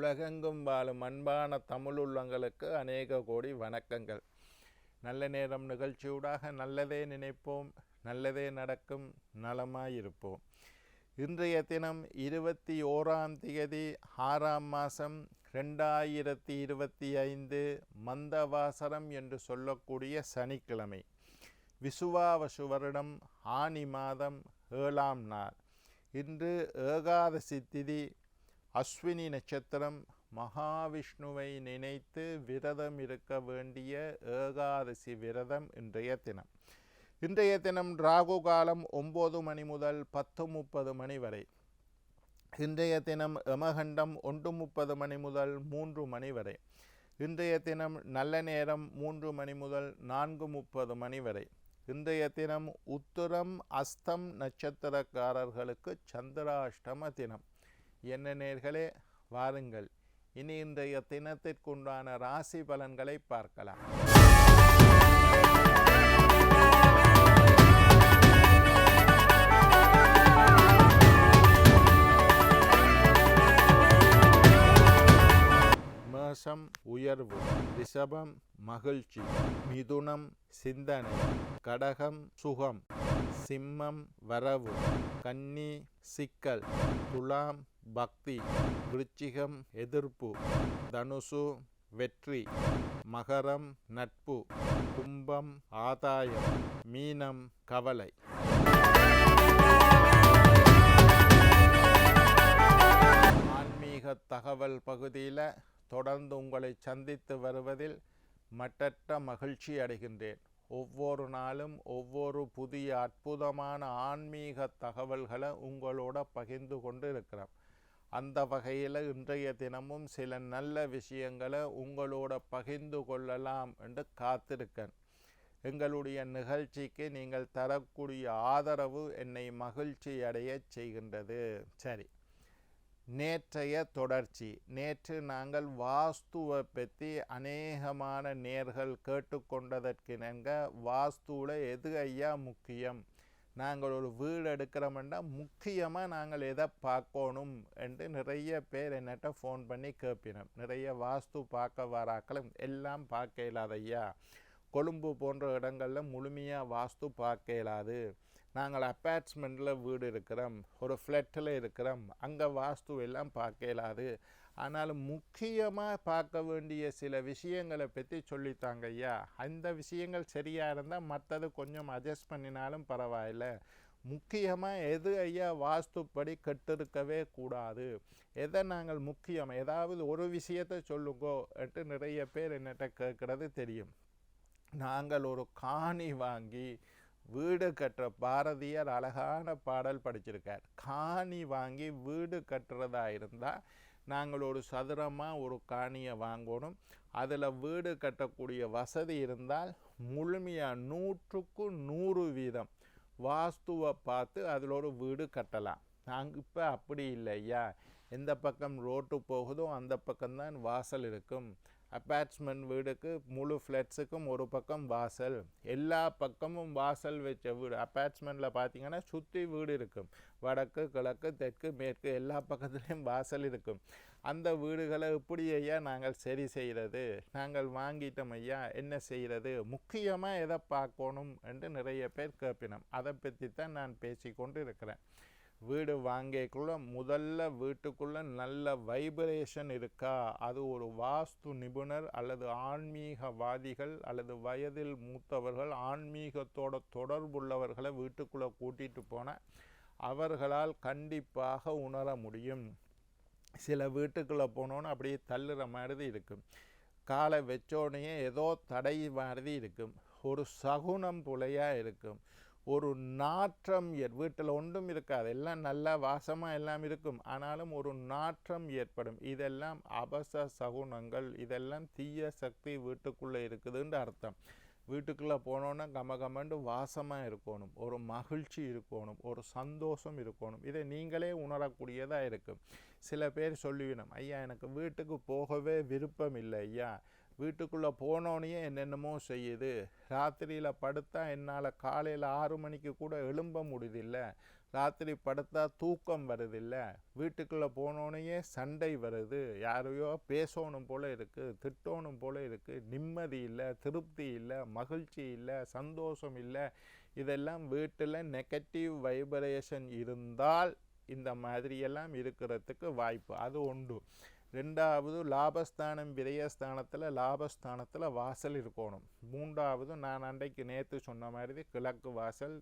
உலகெங்கும் வாழும் அன்பான தமிழுள்ளங்களுக்கு அநேக கோடி வணக்கங்கள். நல்ல நேரம் நிகழ்ச்சியூடாக நல்லதே நினைப்போம், நல்லதே நடக்கும், நலமாயிருப்போம். இன்றைய தினம் 21ஆம் தேதி 6ஆம் மாதம் 2025 மந்தவாசரம் என்று சொல்லக்கூடிய சனிக்கிழமை, விசுவாவசு வருடம் ஆனி மாதம் 7ஆம் நாள். இன்று ஏகாதசி திதி, அஸ்வினி நட்சத்திரம். மகாவிஷ்ணுவை நினைத்து விரதம் இருக்க வேண்டிய ஏகாதசி விரதம் இன்றைய தினம். இன்றைய தினம் ராகு காலம் 9 மணி முதல் 10:30 மணி வரை. இன்றைய தினம் யமகண்டம் 1:30 மணி முதல் 3 மணி வரை. இன்றைய தினம் நல்ல நேரம் 3 மணி முதல் 4:30 மணி வரை. இன்றைய தினம் உத்திரம் அஸ்தம் நட்சத்திரக்காரர்களுக்கு சந்திராஷ்டம தினம். என்ன நேர்களே, வாருங்கள் இனி இன்றைய தினத்திற்குண்டான ராசி பலன்களை பார்க்கலாம். மேஷம் உயர்வு, ரிஷபம் மகிழ்ச்சி, மிதுனம் சிந்தனை, கடகம் சுகம், சிம்மம் வரவு, கன்னி சிக்கல், துலாம் பக்தி, விருச்சிகம் எதிர்ப்பு, தனுசு வெற்றி, மகரம் நட்பு, கும்பம் ஆதாயம், மீனம் கவலை. ஆன்மீக தகவல் பகுதியில் தொடர்ந்து உங்களை சந்தித்து வருவதில் மட்டற்ற மகிழ்ச்சி அடைகின்றேன். ஒவ்வொரு நாளும் ஒவ்வொரு புதிய அற்புதமான ஆன்மீக தகவல்களை உங்களோட பகிர்ந்து கொண்டு இருக்கிறோம். அந்த வகையில் இன்றைய தினமும் சில நல்ல விஷயங்களை உங்களோட பகிர்ந்து கொள்ளலாம் என்று காத்திருக்கேன். எங்களுடைய நிகழ்ச்சிக்கு நீங்கள் தரக்கூடிய ஆதரவு என்னை மகிழ்ச்சி அடைய செய்கின்றது. சரி, நேற்றைய தொடர்ச்சி. நேற்று நாங்கள் வாஸ்துவை பற்றி அநேகமான நேர்கள் கேட்டுக்கொண்டதற்கிணங்க, வாஸ்துவில் எது ஐயா முக்கியம், நாங்கள் ஒரு வீடு எடுக்கிறோம்னா முக்கியமாக நாங்கள் எதை பார்க்கணும் என்று நிறைய பேர் என்னட்ட ஃபோன் பண்ணி கேட்பினோம். நிறைய வாஸ்து பார்க்க வராக்களும் எல்லாம் பார்க்க இயலாது ஐயா, கொழும்பு போன்ற இடங்களில் முழுமையாக வாஸ்து பார்க்க இயலாது, நாங்கள் அப்பார்ட்மெண்ட்டில் வீடு இருக்கிறோம், ஒரு ஃப்ளட்டில் இருக்கிறோம், அங்கே வாஸ்து எல்லாம் பார்க்க இயலாது, ஆனாலும் முக்கியமாக பார்க்க வேண்டிய சில விஷயங்களை பற்றி சொல்லித்தாங்க ஐயா. அந்த விஷயங்கள் சரியாக இருந்தால் மற்றது கொஞ்சம் அட்ஜஸ்ட் பண்ணினாலும் பரவாயில்லை. முக்கியமாக எது ஐயா வாஸ்துப்படி கெட்டிருக்கவே கூடாது, எதை நாங்கள் முக்கியம், ஏதாவது ஒரு விஷயத்தை சொல்லுங்கோ என்று நிறைய பேர் என்னட்ட கேட்குறது தெரியும். நாங்கள் ஒரு காணி வாங்கி வீடு கட்டுற, பாரதியார் அழகான பாடல் படிச்சிருக்கார். காணி வாங்கி வீடு கட்டுறதா இருந்தால் நாங்கள் ஒரு சதுரமாக ஒரு காணியை வாங்கணும். அதில் வீடு கட்டக்கூடிய வசதி இருந்தால் முழுமையாக 100க்கு 100% வாஸ்துவை பார்த்து அதில் ஒரு வீடு கட்டலாம். நாங்கள் இப்போ அப்படி இல்லையா, எந்த பக்கம் ரோட்டு போகுதோ அந்த பக்கம்தான் வாசல் இருக்கும். அப்பார்ட்மெண்ட் வீடுக்கு முழு ஃப்ளாட்ஸுக்கும் ஒரு பக்கம் வாசல், எல்லா பக்கமும் வாசல் வச்ச வீடு. அப்பார்ட்மெண்ட்டில் பார்த்தீங்கன்னா சுற்றி வீடு இருக்கும், வடக்கு கிழக்கு தெற்கு மேற்கு எல்லா பக்கத்துலேயும் வாசல் இருக்கும். அந்த வீடுகளை எப்படி ஐயா நாங்கள் சரி செய்கிறது, நாங்கள் வாங்கிட்டோம் ஐயா என்ன செய்கிறது, முக்கியமாக எதை பார்க்கணும் என்று நிறைய பேர் கேட்பினோம். அதை பற்றி தான் நான் பேசிக்கொண்டு இருக்கிறேன். வீடு வாங்கிக்குள்ள முதல்ல வீட்டுக்குள்ளே நல்ல வைப்ரேஷன் இருக்கா, அது ஒரு வாஸ்து நிபுணர் அல்லது ஆன்மீகவாதிகள் அல்லது வயதில் மூத்தவர்கள், ஆன்மீகத்தோட தொடர்புள்ளவர்களை வீட்டுக்குள்ளே கூட்டிகிட்டு போனால் அவர்களால் கண்டிப்பாக உணர முடியும். சில வீட்டுக்குள்ளே போனோன்னு அப்படியே தள்ளுற மாதிரி இருக்கும், காலை வச்சோடனே ஏதோ தடை மாதிரி இருக்கும், ஒரு சகுனம் புலையாக இருக்கும், ஒரு நாற்றம் வீட்டில் ஒன்றும் இருக்காது, எல்லாம் நல்லா வாசமாக எல்லாம் இருக்கும், ஆனாலும் ஒரு நாற்றம் ஏற்படும். இதெல்லாம் அபச சகுனங்கள், இதெல்லாம் தீய சக்தி வீட்டுக்குள்ளே இருக்குதுன்னு அர்த்தம். வீட்டுக்குள்ளே போனோன்னா கமகமண்டு வாசமாக இருக்கணும், ஒரு மகிழ்ச்சி இருக்கணும், ஒரு சந்தோஷம் இருக்கணும். இதை நீங்களே உணரக்கூடியதாக இருக்கும். சில பேர் சொல்லிவிடும், ஐயா எனக்கு வீட்டுக்கு போகவே விருப்பம் இல்லை ஐயா, வீட்டுக்குள்ளே போனோன்னே என்னென்னமோ செய்யுது, ராத்திரியில் படுத்தா என்னால் காலையில் 6 மணிக்கு கூட எழும்ப முடியதில்லை, ராத்திரி படுத்தா தூக்கம் வருதில்லை, வீட்டுக்குள்ளே போனோடனே சண்டை வருது, யாரையோ பேசணும் போல் இருக்குது, திட்டணும் போல் இருக்குது, நிம்மதி இல்லை, திருப்தி இல்லை, மகிழ்ச்சி இல்லை, சந்தோஷம் இல்லை. இதெல்லாம் வீட்டில் நெகட்டிவ் வைப்ரேஷன் இருந்தால் இந்த மாதிரியெல்லாம் இருக்கிறதுக்கு வாய்ப்பு. அது உண்டு. ரெண்டாவது, லாபஸ்தானம் விரயஸ்தானத்தில் லாபஸ்தானத்தில் வாசல் இருக்கணும். மூன்றாவது, நான் அன்றைக்கு நேற்று சொன்ன மாதிரி கிழக்கு வாசல்,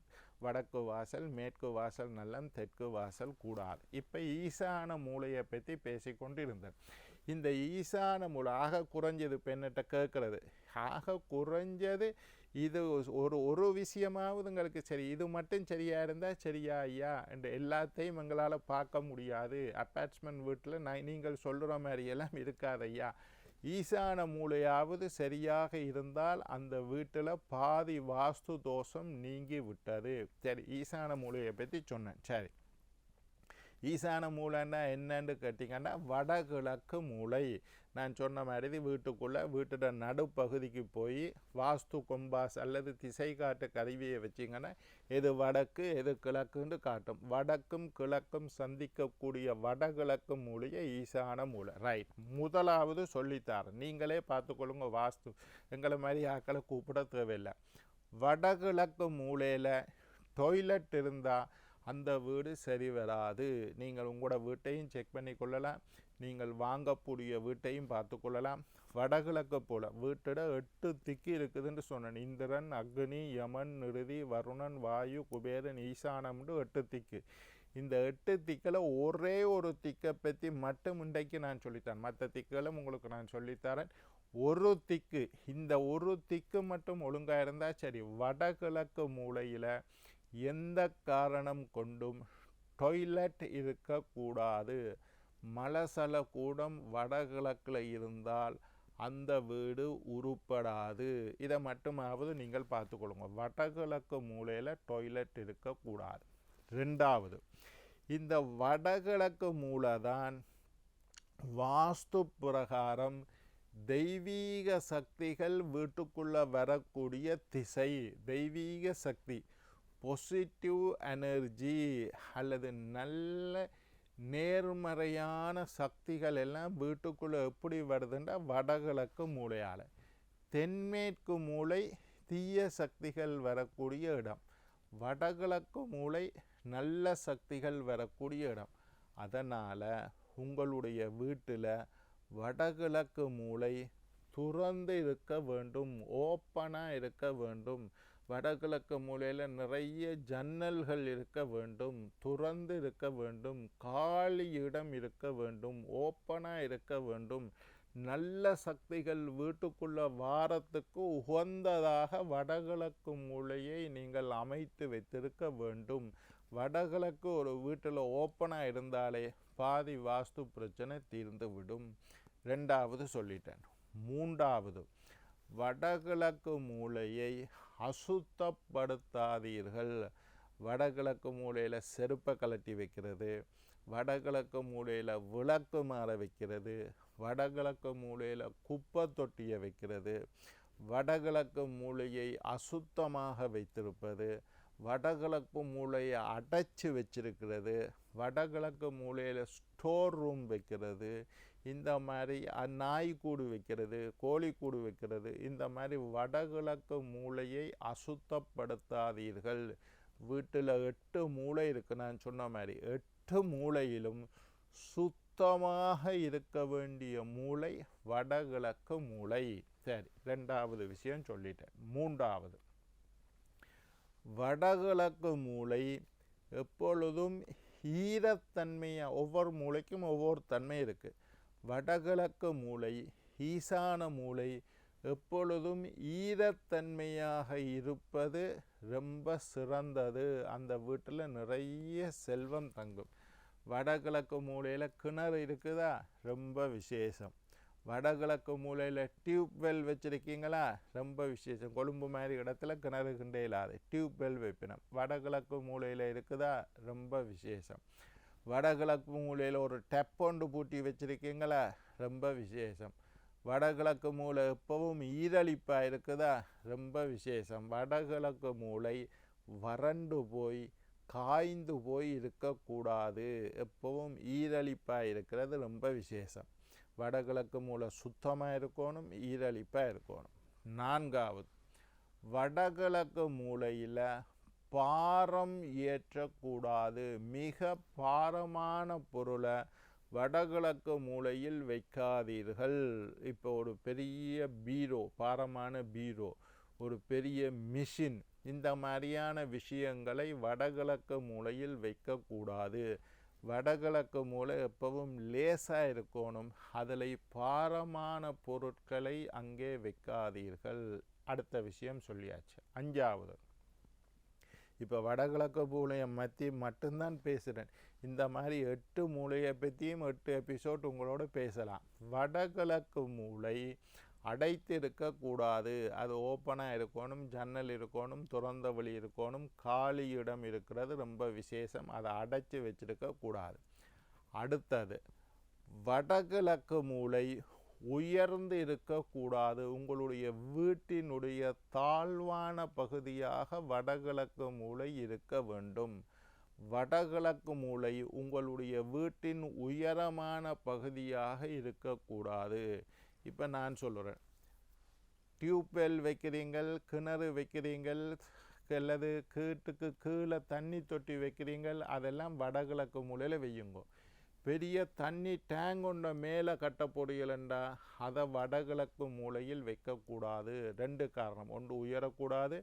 வடக்கு வாசல், மேற்கு வாசல் நல்லம், தெற்கு வாசல் கூடாது. இப்போ ஈசான மூலையை பற்றி பேசிக்கொண்டு இருந்தேன். இந்த ஈசான மூலை ஆக குறைஞ்சது பெண்ணிட்ட கேட்குறது, ஆக குறைஞ்சது இது ஒரு விஷயமாவது உங்களுக்கு சரி, இது மட்டும் சரியாக இருந்தால் சரியா ஐயா என்று எல்லாத்தையும் எங்களால் பார்க்க முடியாது. அப்பார்ட்மெண்ட் வீட்டில் நீங்கள் சொல்கிற மாதிரியெல்லாம் இருக்காது ஐயா. ஈசான மூலையாவது சரியாக இருந்தால் அந்த வீட்டில் பாதி வாஸ்து தோஷம் நீங்கி விட்டது. சரி, ஈசான மூலையை பற்றி சொன்னேன். சரி, ஈசான மூலைன்னா என்னன்னு கேட்டிங்கன்னா வடகிழக்கு மூலை. நான் சொன்ன மாதிரி வீட்டுக்குள்ளே வீட்டோட நடுப்பகுதிக்கு போய் வாஸ்து கொம்பாஸ் அல்லது திசை காட்டு கருவியை வச்சிங்கன்னா எது வடக்கு எது கிழக்குன்னு காட்டும். வடக்கும் கிழக்கும் சந்திக்கக்கூடிய வடகிழக்கு மூலையை ஈசான மூலை. ரைட், முதலாவது சொல்லித்தாரேன், நீங்களே பார்த்துக்கொள்ளுங்க. வாஸ்து எங்களை மாதிரி ஆக்களை கூப்பிட தேவையில்லை. வடகிழக்கு மூலையில் டொய்லெட் இருந்தால் அந்த வீடு சரி வராது. நீங்கள் உங்களோட வீட்டையும் செக் பண்ணி கொள்ளலாம், நீங்கள் வாங்கக்கூடிய வீட்டையும் பார்த்து கொள்ளலாம். வடகிழக்கு போல் வீட்டோட 8 திக்கு இருக்குதுன்னு சொன்னேன். இந்திரன், அக்னி, யமன், நிருதி, வருணன், வாயு, குபேரன், ஈசானம்னு 8 திக்கு. இந்த 8 திக்கில் ஒரே ஒரு திக்கை பற்றி மட்டும் இன்றைக்கு நான் சொல்லித்தரேன். மற்ற திக்குகளும் உங்களுக்கு நான் சொல்லித்தரேன். ஒரு திக்கு, இந்த ஒரு திக்கு மட்டும் ஒழுங்காக இருந்தால் சரி. வடகிழக்கு மூலையில் எந்த காரணம் கொண்டும் டொய்லெட் இருக்கக்கூடாது. மலசல கூடம் வடகிழக்கில் இருந்தால் அந்த வீடு உருப்படாது. இதை மட்டுமாவது நீங்கள் பார்த்துக்கொள்ளுங்க. வடகிழக்கு மூலையில் டொய்லெட் இருக்கக்கூடாது. ரெண்டாவது, இந்த வடகிழக்கு மூலை தான் வாஸ்து பிரகாரம் தெய்வீக சக்திகள் வீட்டுக்குள்ளே வரக்கூடிய திசை. தெய்வீக சக்தி, பாசிட்டிவ் எனர்ஜி அல்லது நல்ல நேர்மறையான சக்திகள் எல்லாம் வீட்டுக்குள்ளே எப்படி வருதுன்னா வடகிழக்கு மூலையால். தென்மேற்கு மூலை தீய சக்திகள் வரக்கூடிய இடம், வடகிழக்கு மூலை நல்ல சக்திகள் வரக்கூடிய இடம். அதனால் உங்களுடைய வீட்டில் வடகிழக்கு மூலை துறந்து இருக்க வேண்டும், ஓப்பனாக இருக்க வேண்டும். வடகிழக்கு மூலையில் நிறைய ஜன்னல்கள் இருக்க வேண்டும், துறந்து இருக்க வேண்டும், காலி இடம் இருக்க வேண்டும், ஓப்பனாக இருக்க வேண்டும். நல்ல சக்திகள் வீட்டுக்குள்ள வாரத்துக்கு உகந்ததாக வடகிழக்கு மூலையை நீங்கள் அமைத்து வைத்திருக்க வேண்டும். வடகிழக்கு ஒரு வீட்டில் ஓப்பனாக இருந்தாலே பாதி வாஸ்து பிரச்சனை தீர்ந்து விடும். ரெண்டாவது சொல்லிட்டேன். மூன்றாவது, வடகிழக்கு மூலையை அசுத்தப்படுத்தாதீர்கள். வடகிழக்கு மூலையில் செருப்பை கலட்டி வைக்கிறது, வடகிழக்கு மூலையில் விளக்கு மாற வைக்கிறது, வடகிழக்கு மூலையில் குப்பை தொட்டியை வைக்கிறது, வடகிழக்கு மூலையை அசுத்தமாக வைத்திருப்பது, வடகிழக்கு மூலையை அடைச்சி வச்சிருக்கிறது, வடகிழக்கு மூலையில் ஸ்டோர் ரூம் வைக்கிறது, இந்த மாதிரி நாய்க்கூடு வைக்கிறது, கோழிக்கூடு வைக்கிறது. இந்த மாதிரி வடகிழக்கு மூலையை அசுத்தப்படுத்தாதீர்கள். வீட்டில் 8 மூலை இருக்குது. நான் சொன்ன மாதிரி 8 மூலையிலும் சுத்தமாக இருக்க வேண்டிய மூலை வடகிழக்கு மூலை. சரி, ரெண்டாவது விஷயம் சொல்லிட்டேன். மூன்றாவது, வடகிழக்கு மூலை எப்பொழுதும் ஈரத்தன்மையாக, ஒவ்வொரு மூளைக்கும் ஒவ்வொரு தன்மை இருக்குது. வடகிழக்கு மூலை, ஈசான மூலை எப்பொழுதும் ஈரத்தன்மையாக இருப்பது ரொம்ப சிறந்தது. அந்த வீட்டில் நிறைய செல்வம் தங்கும். வடகிழக்கு மூலையில் கிணறு இருக்குதா, ரொம்ப விசேஷம். வடகிழக்கு மூலையில் டியூப்வெல் வச்சுருக்கீங்களா, ரொம்ப விசேஷம். கொழும்பு மாதிரி இடத்துல கிணறு கிண்டே இல்லாது டியூப்வெல் வைப்பினம். வடகிழக்கு மூலையில் இருக்குதா, ரொம்ப விசேஷம். வடகிழக்கு மூலையில் ஒரு டெப் ஒன்று பூட்டி வச்சுருக்கீங்களா, ரொம்ப விசேஷம். வடகிழக்கு மூலை எப்பவும் ஈரழிப்பாக இருக்குதா, ரொம்ப விசேஷம். வடகிழக்கு மூலை வறண்டு போய் காய்ந்து போய் இருக்கக்கூடாது. எப்பவும் ஈரலிப்பாக இருக்கிறது ரொம்ப விசேஷம். வடகிழக்கு மூலை சுத்தமாக இருக்கணும், ஈரலிப்பாக இருக்கணும். 4வது, வடகிழக்கு மூலையில் பாரம் ஏற்றக்கூடாது. மிக பாரமான பொருளை வடகிழக்கு மூலையில் வைக்காதீர்கள். இப்போ ஒரு பெரிய பீரோ, பாரமான பீரோ, ஒரு பெரிய மிஷின், இந்த மாதிரியான விஷயங்களை வடகிழக்கு மூலையில் வைக்கக்கூடாது. வடகிழக்கு மூலை எப்பவும் லேசாக இருக்கணும். அதில் பாரமான பொருட்களை அங்கே வைக்காதீர்கள். அடுத்த விஷயம் சொல்லியாச்சு. 5வது, இப்போ வடகிழக்கு மூலையை பற்றி மட்டும்தான் பேசுகிறேன். இந்த மாதிரி 8 மூலையை பற்றியும் 8 எபிசோட் உங்களோட பேசலாம். வடகிழக்கு மூலை அடைத்து இருக்கக்கூடாது. அது ஓப்பனாக இருக்கணும், ஜன்னல் இருக்கணும், திறந்த வழி இருக்கணும், காலி இடம் இருக்கிறது ரொம்ப விசேஷம். அதை அடைச்சி வச்சிருக்கக்கூடாது. அடுத்தது, வடகிழக்கு மூலை உயர்ந்து இருக்கக்கூடாது. உங்களுடைய வீட்டினுடைய தாழ்வான பகுதியாக வடகிழக்கு மூலை இருக்க வேண்டும். வடகிழக்கு மூலை உங்களுடைய வீட்டின் உயரமான பகுதியாக இருக்கக்கூடாது. இப்போ நான் சொல்கிறேன், டியூப்வெல் வைக்கிறீங்கள், கிணறு வைக்கிறீங்கள், அல்லது கீட்டுக்கு கீழே தண்ணி தொட்டி வைக்கிறீங்கள், அதெல்லாம் வடகிழக்கு மூலையில் வையுங்க. பெரிய தண்ணி டேங்க் ஒன்றை மேலே கட்ட போறீங்களா, அதை வடகிழக்கு மூலையில் வைக்கக்கூடாது. 2 காரணம். 1, உயரக்கூடாது.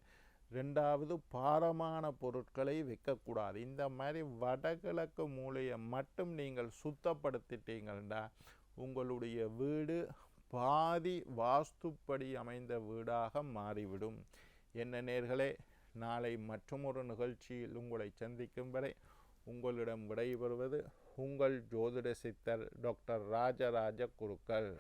2வது, பாரமான பொருட்களை வைக்கக்கூடாது. இந்த மாதிரி வடகிழக்கு மூலையை மட்டும் நீங்கள் சுத்தப்படுத்திட்டீங்கன்னா உங்களுடைய வீடு பாதி வாஸ்துப்படி அமைந்த வீடாக மாறிவிடும். என்ன நேயர்களே, நாளை மற்றொரு நிகழ்ச்சியில் உங்களை சந்திக்கும் வரை உங்களிடம் விடைபெறுவது உங்கள் ஜோதிட சித்தர் டாக்டர் ராஜராஜ குருக்கள்.